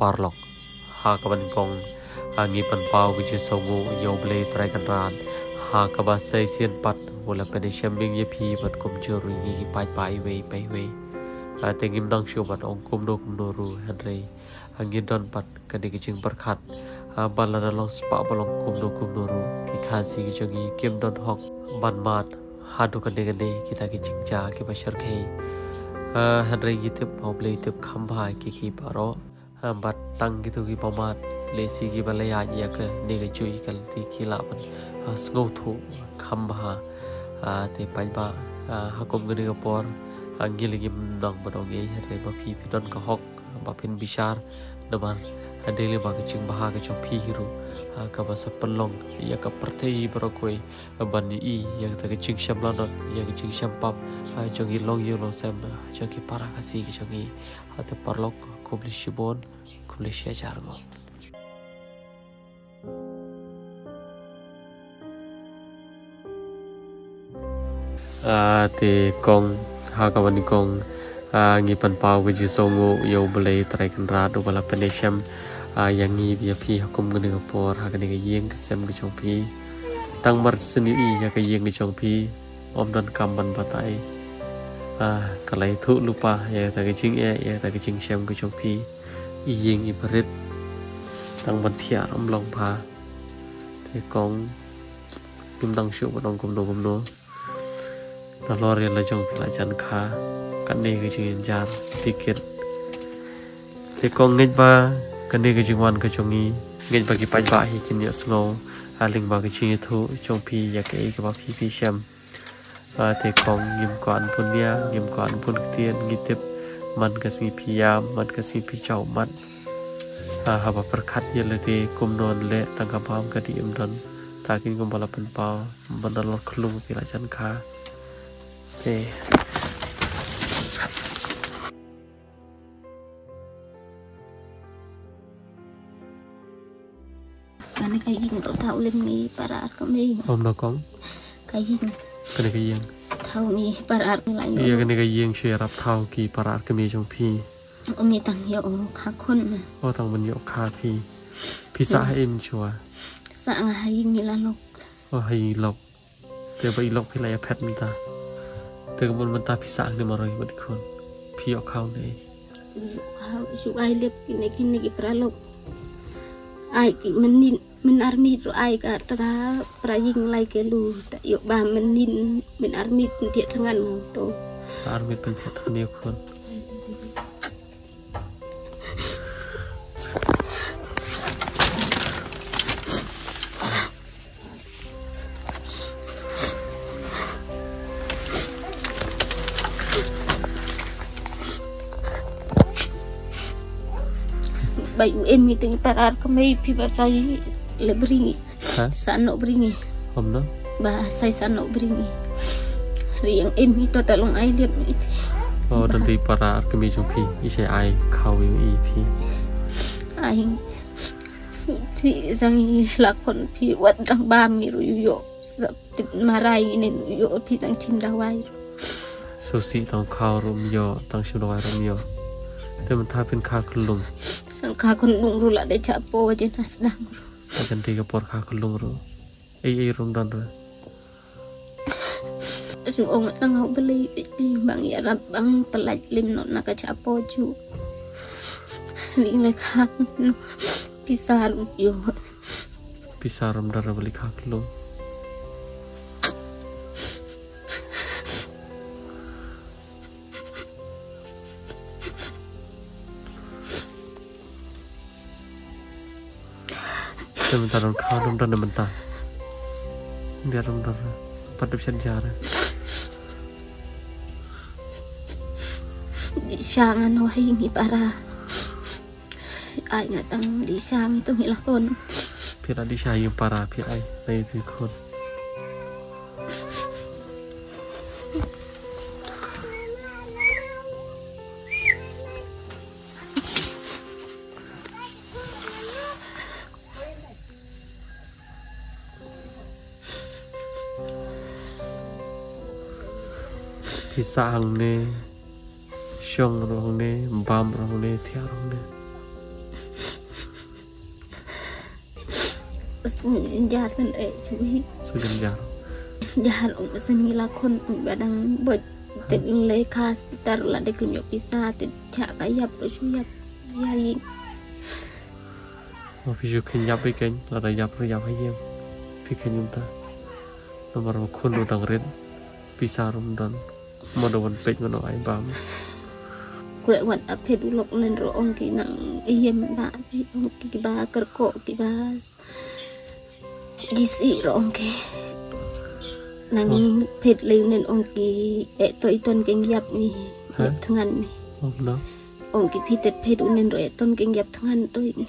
parlok ha kaban kong angi pan pau ki songu yo ble trai kan ran ha kaba sai sian pat wala pen shambing ye phi pat kum chori gi pai we tengim dang shu pat ong kum no ru hanre angi don pat kani ki ching parkhat balana long spa balong kum no ru ki khasi ki chongi kim don hok ban mat ha du kan de kita ki chingja ki bashar khe hanre gi tip hoble tip khamba ki paro bat tang gitu ki pamat lesi ki balaya ya ke ne ga chui kal ti khila ban sngau thu khamba te paiba hakom gani ka por anggil lagi menang badonge hare ba phi don ka hok ba pin bishar dabar adele ba ka ching baha ka chong phi hiru ka ba sa pelong ya ka pertei barokoi ban i ya ta ka ching sham lan ya ka ching sham pap chong i long yo lo sam chong ki para ka si ki chong i ate parlok kubli shibon kubli shajar go te kong ha kawan kong ngi pan pau ke ji songo yo bele trai kan ra do bala penesham yang ngi bia phi hakum ngene ko por ha kane ke yeng ke sem ke chong phi tang mar seni i ya ke yeng ke chong phi om don kam ban batai kalai thu lupa ya ta ke ching ya ta ke ching sem ke chong phi i yeng i prit tang ban thia om long pha te kong kim dang shu ban kum no Lori la jong pelajaran kha kan ne ke jing jar tiket te kong ngej ba kan ne ke jing wan ke chongi ngej ba ki pai ba hi kin ya sngo aling ba ke ching thu chong phi ya ke ba phi sham te kong ngim kwan pun ya ngim kwan pun tien ngitip man ka si phi ya man ka si phi chau man ha ba perkhat ye le te kum non le tang ka bam ka di don ta kin kum bala pen pa ban lor khlung pelajaran kha Karena kayak gini tahu nih para kami. Om nakong. Kayak gini. Kena kayang. Tahu nih para lain. Iya kena kayang share up tahu ki para kami jong pi. Om ni tang yo kakun. Oh tang ben yo kha pi. Pi sa em chua. Sa ngai ni lalok. Oh hai lok. Te ba lok pi la ya pet minta. Te ko mon ta pi sa ni ma roi bot kon. Pi yo khau nei. Kau su ai lep kini ki para lok. Ai ki men army ro ai ka ta praying lai ke lu ta yo ba men army tiet sangan to army pen tiet thani khon bayu em meeting parar kami pi barsai le bringi sano bringi omno bahasa sano bringi riang em itu dalung ai liap ni oh nanti parar kami jong pi ise ai khau i pi ai si sang lakon pi wat dang ba mi ru yo marai ni yo pi tang chim dawai so si tang khau rum yo tang shu dawai rum yo te man tha pen kha khulung sang kha khulung ru la de chapo je nasdang ru akan tiga por kha khulung ru ai rum dan ru su ong sang hau beli bang ya rap bang pelaj lim no nak chapo ju ling le kha pisar yo pisar rum dar beli kha khulung sebentar orang kau dong dan mentah dia dong pada bisa jalan di sangan wahing para ai ngatang di sang itu ngilakon pira di sayu para pira ai na itu kon Pisa hang ne, shong rong ne, bam rong ne, thia rong ne. Senjar chui Segenjar. jahal senila kon badang boj le khas pitar la de kunyo pisa te cha kayap suyap yayi Official kenyap ikan, lada yap hayam. Pikan yunta. Nomor kun udang red. Pisar dan modawan pej mano ay bam. kule wan aphe dulok nen ro ong ki nang iem ba ong ki ba kerko ki ba gisi ro ong ki nang phet le nen ong ki to iton keng yap ni thangan ni No. ong ki phitet phet nen ro ton keng yap thangan to ni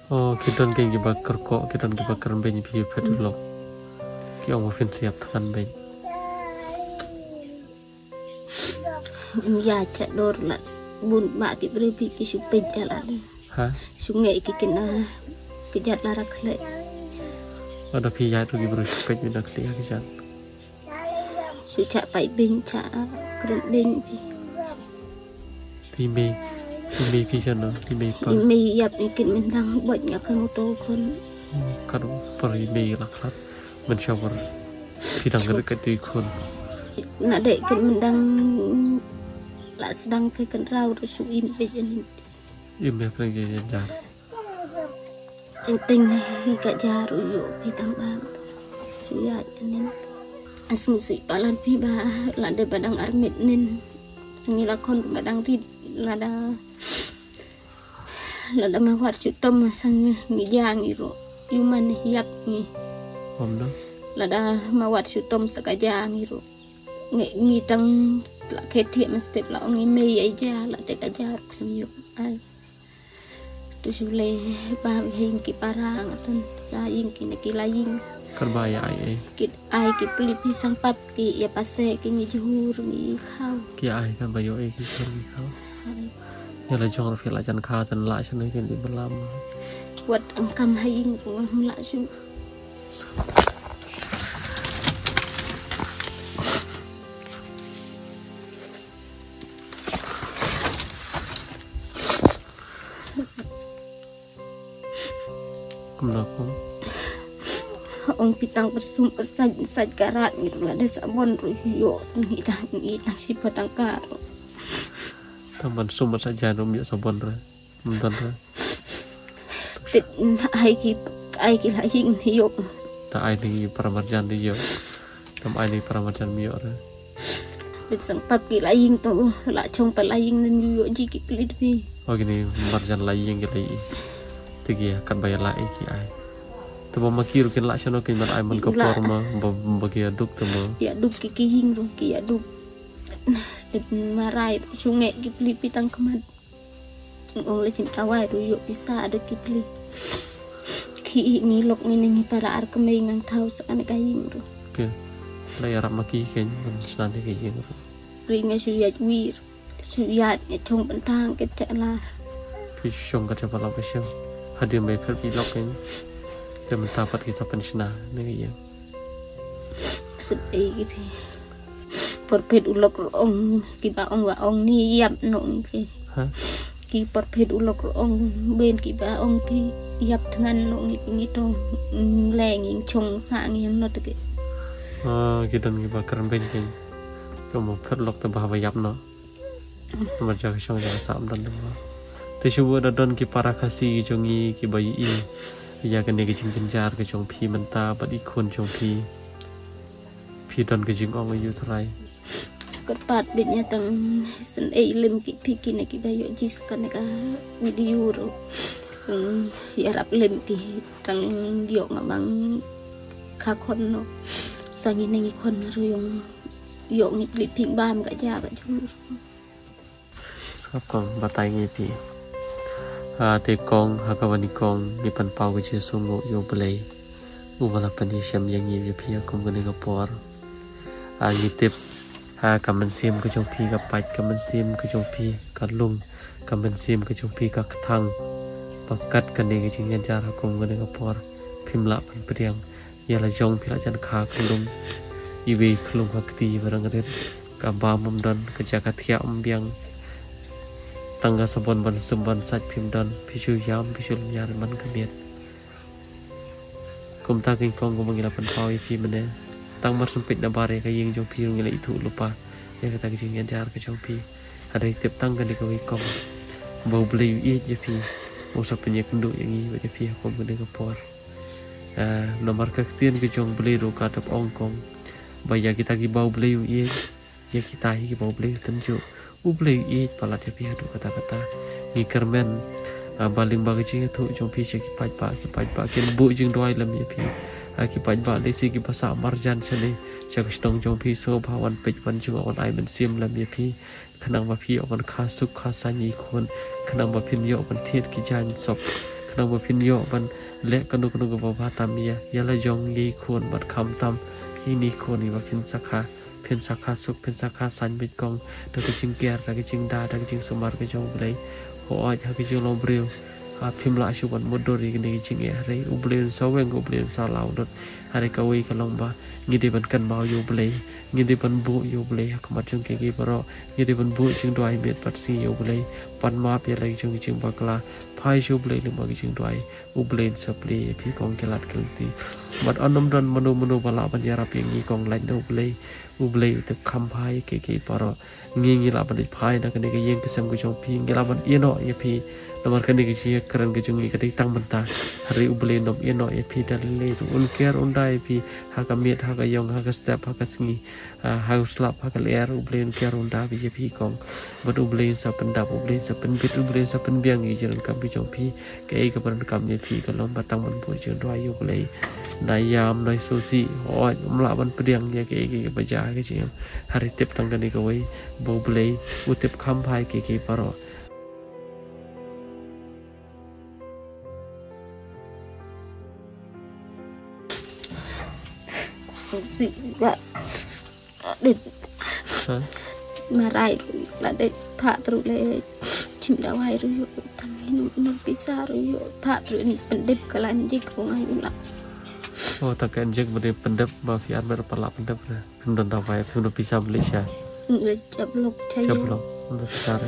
Oh, kita kan kita kerko, kita kan kita keren banyak pi phet dulok. Ki ong fin siap tekan banyak. ya cha dor la bun ma ki bre pi ki su pe jala Ha? sungai ki kena kejar lara khle Ada pi ya tu ki beri pej ni nak lihat kisan. su cha pai ben cha kren ben pi Ti me kisan no, ti me pa. mi yap ni kin men dang bot nya kan motor kon Kan peri me laklat. Mencoba. Kita nggak dekat tu ikon. na de kin men dang la sedang ke kan rau ru su im be ni Im me pernah jadi jar. ting hi ka jaru yo pi tang bam su ya nen asung si palan pi ba la de badang armit nen sengira kon badang ri lada mawat cutom sang ngijang iro yuman hiap ni Om no. lada mawat cutom sakajang iro ngitang la keti mesti la ongi me aja la de kajar kemyo ai tu sule ba hing ki parang atun saing ki neki laying Kerbaya ai. kit ai ki pli pisang pap ki ya pase ki ngi juhur ngi khau Ki ai kan bayo ai ki sorry kau. Ya la jong fi la jan kha tan la chan kan di berlam. wat angkam haing rumah mula su Kenapa? ong pitang persum pesaj karat ni la de sabon ru yo ngitang si patang karo Taman sumber saja nom ya sabon ra. Mentan ra. tit ai ki laying ni yo Ta ai ni paramarjan di yo. Tam ai ni paramarjan mi yo ra. tit sang pap ki laying to la chong pa laying nen yo ji ki plit bi Oh gini marjan lai yang kita i. Tigi akan bayar lai ki ai. Tabo makir kin la chano kin man ai man ko forma bagi aduk tamo. ya duk ki hing ru ki ya duk tit marai sungai ki plit pitang kemat ong le cim tawai ru yo bisa ada ki plit ki ni lok ni para ar kemei ngang thau sakan kaing ru Ke. Lai arab maki ken man snan ke jeng. ringa suyat wir suyat ni chong bentang ke chala Pi shong ka chapa la pesem. Hadir mai per pi lok ken. Te man tapat ki sapan sna ne ye. sedih ki porpet ulok ong ki ba ong wa ong ni yap no ki Ha? ki porpet ulok ong ben ki ba ong ki yap thangan no ni to leng ing chong sa ngi no te Ah gidan ki ba karan ben ken. Kamu per lok te bah bayap no. Nomor jaga shong jaga sam dan demo. Te shubu da don ki para kasi jongi ki bayi i. Ya kan ki jing jar ke jong pi menta bat ikon jong pi. Pi don ke jing ong yu trai. kerpat bitnya tang sen lim ki piki ne ki bayo jis kan ka video ro ya rap lim ki tang yo ngamang ka kon no sangi ne kon ro yo ni plit ping bam ka ja ka ju Sap kong batai ngi pi. Te kong hakawani kong ni pan pau ke je sungo yo belai. Ubala pani syam yang ngi pi akom ke ne por. Ngitip kaman sim ke jong pi ka pai kaman sim ke jong pi ka lung kaman sim ke jong pi ka thang pakat ka ne ke jing jar akom ke ne por phimla pan priang ya la jong pi la jan kha klum iwi klum ka kti barang ret ka ba mum dan ke jaga thia biang tangga sabon ban sumban sat phim dan pisu yam pisu nyar man kemiet kum ta king kong kum ngila pan pau pi mene tang mar sempit na bare ka yeng jong pi ngila itu lupa ya kata ke jing jar ke jong pi ada tip tang kan di ko kong bau beli ye je pi usah punya kenduk yang ini je pi kum ngene ke por nomor kektian ke jong beli ro ka tap ongkong baya kita ki bau beli ye ya kita hi bau beli tenju beli ye pala je pi adu kata-kata ni kermen baling bagi jing itu jong pi ki pai pa ken bu jing doi lam ye pi ki pai ba le si ki bahasa marjan chane chak stong jong pi so bhawan pej pan jung on ai man sim lam ye pi khanang ma pi on kha suk kha sani khon khanang ma phin yo ban thiet ki jan sop khanang ma phin yo ban le kanu ko ba tam ya la jong ye khon bat kham tam hi ni khon ni ba phin sakha suk phin sakha san bit kong da ki jing ker da ki jing da ki jing sumar ki jong blai ho ai ha ki jong long breu phim la shu ban modori ni jing e re ublen saweng ublen sa lau dot hari kawi kalong ba ngidi ban kan mau yo blai ngidi ban bu yo blai kamat jong ke baro ngidi ban bu jing doi met pat si yo blai pan ma pe lai jing bakla phai shu blai le ma jing doi ublen sa ple pi kong kelat kelti mat anom dan manu bala ban ya rap yang kong lai no blai utep kham phai ke baro ngi la ban phai na kan ke yeng kesam ku jong pi ngi la ban yeno ye pi nomor kan ke ji keren ke jung ke tang mentah hari ublen nom yeno ye pi dal le un ker undai pi ha ka met ha ka yong ha ka step ha ka sngi ha slap ha ka ler ublen ker unda bi ye pi kong bad ublen sa pendap ublen sa penbit ublen sa penbiang ye jalan kam pi jong pi ke ke ban kam ye pi ka lom batang man pu jung doi yo ble nayam noi susi oi mla ban pediang ye ke baja ke ji hari tip tang kan ke wei bo ble utip kham phai ke paro sự vậy để mà rai là để phá trụ lệ chim đào hay rồi thằng nó pizza rồi phá trụ bên đẹp cái là gì cũng hay lắm oh tak kan jeng berde pendep mafian berpala pendep na pendon tawai pendon pizza Malaysia cablok caya cablok untuk besar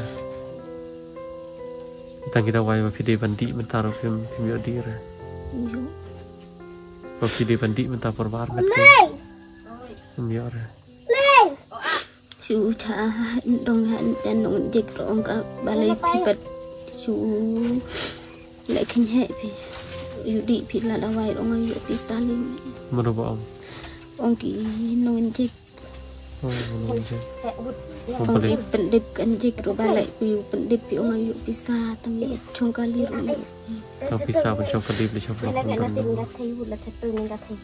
kita wai video bandi mentaro film yo dir video bandi mentar perbar film yo ra chú cha dong han dan dong jik rong ka balai pipat chú lại kinh hệ thì yudi pi là dawai rong ayo pizza ling mana ba ông ki nong jik ông ki pendip kan jik ro balai pi pendip pi ông ayo pizza tang chung kali ro tang pizza ban chung pendip di chung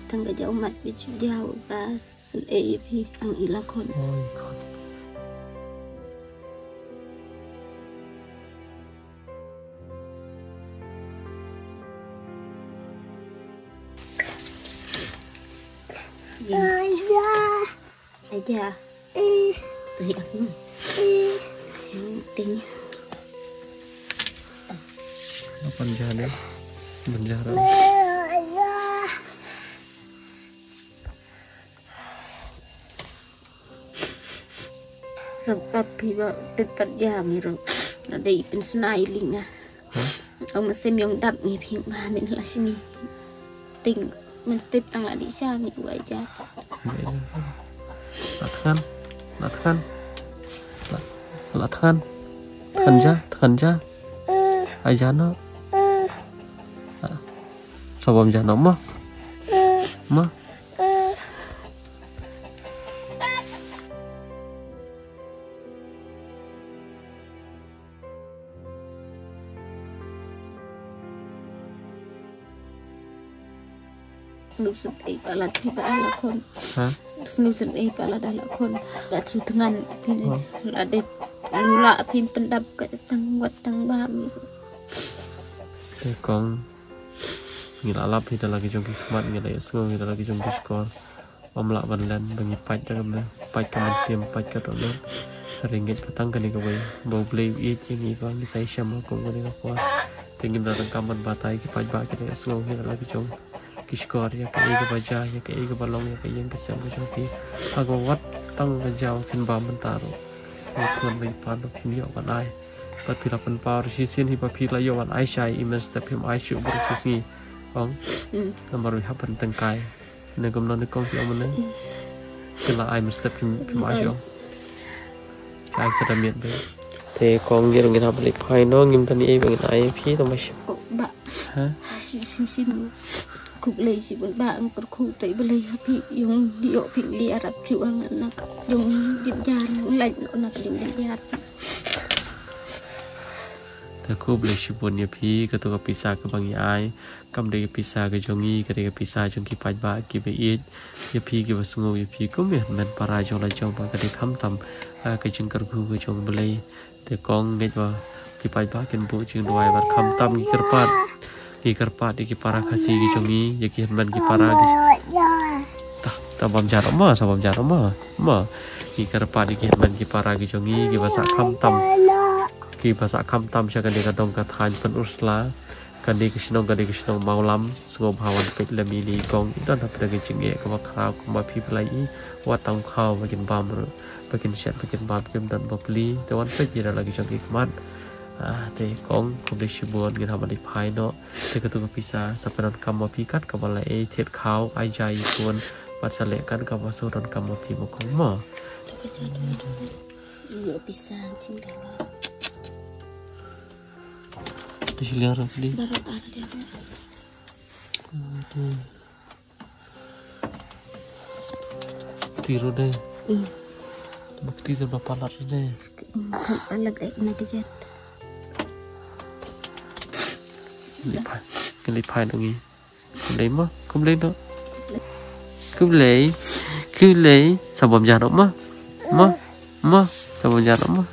tang ga jauh mat bi chu jauh ba sun e pi ang ilakon aja tuh aku yang penting penjara sebab piba dekat jam itu ada ipin snailing nah ông xem yang đập nghỉ phim mà mình là sini tình mình tiếp tăng lại đi cha mình vậy cha Latkan ja aja no sobam ja no ma snusen ai pala piba ala kon snusen ai pala dala kon ga su tengan pin la de lula pin pendap ka tang wat tang bam kong ngila lap hita lagi jong kikmat ngila yasngo ngila lagi jong kiskor om la ban len bangi pai dalam na pai ka man siam pai ka dolor ringgit petang ka ni ka way bau blay it yang i bang ni sai sham ko ngoni ka kwa tingin na tang kaman batai ki pai ba ki yasngo ngila lagi jong kiskor ya ka ega baja ya ka ega balong ya ka yang kesam ka jong pi agawat tang ka jaw kin ba mentaro kon bai pan kin yo ban ai pat pila pan par si sin hi pa pila yo an ai shai imen step him ai shu ber sisngi Không mà rồi hấp phần tầng cài nên cầm nó con kiểu mình đấy tức là ai mình step phim ai kiểu ai sẽ làm miệng đấy thì con nghe được người ta bật phai nó nghiêm thân đi bằng ai phía tao mới bạn hả xin cục lấy chỉ muốn bạn còn khu tới bê lấy bị dùng điệu phình li Arab chuông nó dùng điện giàn lạnh nó dùng điện giànแต่คูบเลยชิบุนยพีก็ตัวกับพิซซ่ากับบางอย่างกำเดียพิซซ่ากับจงงี้ก็เดียพิซซ่าจงกี่ปัจบะกี่ไปอีดยพีกี่ว่าสงบยพีก็ไม่เห็นมันปลาจงละจงบางก็เดียคำต่ำก็จึงกระพูก็จงเบลยแต่กองเงี้ยว่ากี่ปัจบะกินบุจึงด้วยบัดคำต่ำกี่กระปัดกี่ปลาคาซีกี่จงงี้ยกี่เห็นมันกี่ปลาแต่บำจัดออกมาสบำจัดออกมากี่กระปัดกี่เห็นมันกี่ปลากี่จงงี้กี่ภาษาคำต่ำกี่ภาษาคำต่ำจะกันเด็กกระดองกระทานเป็นอุสลากันเด็กชินองเมาล้ำสงบภาวันเป็ดและมีนีกองด้านทับเด็กจิงเอกว่าคราวมาพิพลายว่าต้องเข้าไปกินบามหรือไปกินเช็ดไปกินบามกินดันบับลีแต่วันเป็ดยีอะไรกินจังกิมันแต่กองคงได้ชิบวนกินทำอะไรภายเนาะแต่กระตุกพิซซ่าสับปะรดกำมาพิกัดกับอะไรเทียดขาวไอใจควรปัดเฉลกันกับว่าสุรนกำมาพิมพ์ของหม้อเหลือพิซซ่าจริงแล้ว Di sini ada ni. Baru ada dia. Tiru deh. Bukti sama palar deh. Palar nak kejar. Lipai dong ni. Lấy mà, không lấy đâu. Cứ lấy. Sabam jarum mah. Sabam jarum mah.